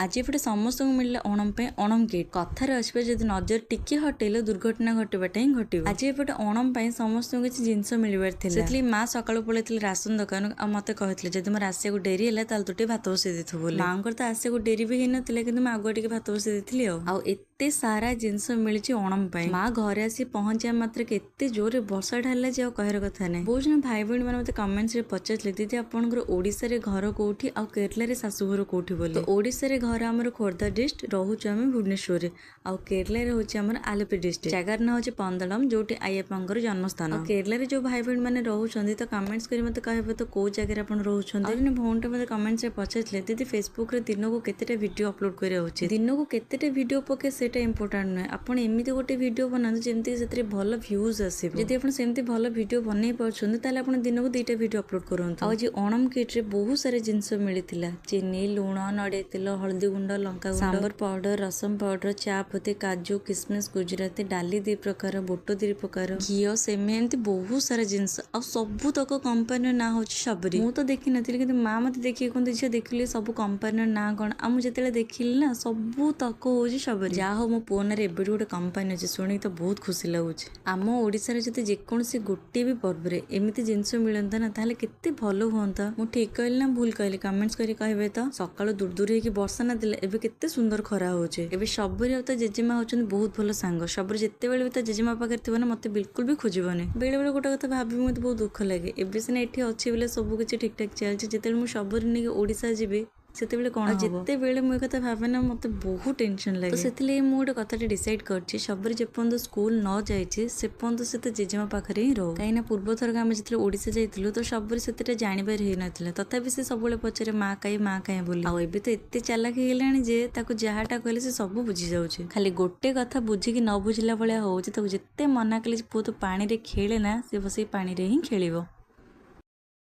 आज एपटे समस्त मिलला ओणम पे ओणम किट कथार अच्छे जब नजर टिके हटेल दुर्घटना घटवाटा ही घट आज एपटे ओणम पे समस्त किसी जिनस मिलवार माँ सका पलैती राशन दुकान आ मत कहते जब मोर आसिया डेरी है तू टे भात बसई देथु माँ तो आसिया डेरी भी होना कि आगुआ टे भात बसई देती आते सारा जिनस मिली ओणम माँ घरे आसी पहुंचा मात्र के जोर वर्षा ढाला जे कहर कथा ना बहुत जन भाई भौणी मैंने कमेंट्स पचारे दीदी आपंकर ओडिशा रे घर कौटी आ केरला शाशुघर कौटी बोली ओडिशा रे घर आमर खोर्धा डिस्ट्रिक्ट रोचे आम भुवनेश्वर आउ केरला रोचे आमर आलपी डिस्ट्रिक्ट जगार ना हूँ पंदलम जो आईपांकर जन्मस्थान केरला रे जो भाई भौणी मैंने रोचे तो कमेंट्स कर मत कहे तो कौ जगह आप रोचे भौणी मत कमेंट्स पचारे दीदी फेसबुक रे दिन को केतेटा वीडियो अपलोड करा दिन को केतेटा वीडियो पके सेटा इंपोर्टेंट नुहे आप एमती गोटे वीडियो बनाते जमी से भल भ्यूज आसो जब आप सेमती भल वीडियो बन पार्टी दिन को 2टा वीडियो अपलोड करूँ आज ओणम किट रे बहुत सारे जिनस मिलता चीनी लुण नड़िया तेल हल्दी गुंड लंका सांबर पाउडर रसम पाउडर चा पत्ती काजू किसमिस गुजराती डाली 2 प्रकार बोट 2 प्रकार घी सेमे एमती बहुत सारा जिनस आ सबू तक कंपानी ना हूँ सबरी मु तो देखी नी कि माँ मत देखिए कहते झील देखिली सब कंपानी ना कौन आ मुझे देखिली ना सबू तक हूँ सबरी जहाँ हो मो फोन रे एबे गोटे कंपानी अच्छे शुणी तो बहुत खुशी लगुच आम ओडिशा रे जदि जेकोसी गोटे भी पर्व रे एमती जिनस मिलता ना ताहले केते भलो हुंता मु ठीक कहली ना भूल कहली कमेंट्स करी कहबे तो सकाळु दूर दूर हेकी वर्षा ना दिले एबे केते सुंदर खरा होचे एबे सबरी आ तो जेजेमा होचन बहुत भलो सांग सबरी जेते बेले भी तो जेजेमा पाकर थिबो ना मते बिल्कुल भी खोजिबनी बेले बेले गोटे कथा भाबी मते बहुत दुख लागे एबे सिना एठी अछि बेले सब किछि ठीक ठाक चलछि जेते मु सबरी ने ओडिशा जिबे से कौन जिते बेले मुझे कथा भावे ना मत बहुत टेंशन लगे तो से गोटे कथा डिसाइड कर सबरी जेपर्यंत स्कूल न जाइए से पर्यंत से तो जेजेमा पाखे ही रो कहीं पूर्व थरक आम जो ओडिशा जाइलु तो सबरी से जानवर हो ना तथापि से सब पचारे माँ कहीं बोली आबे तो एत चालाक होगा जे जहाँटा कहले से सब बुझी जाऊे खाली गोटे कथा बुझिकी न बुझला भाया हो जिते मना कले पुआ तो पानी रे खेले ना से बस पानी रे ही खेल।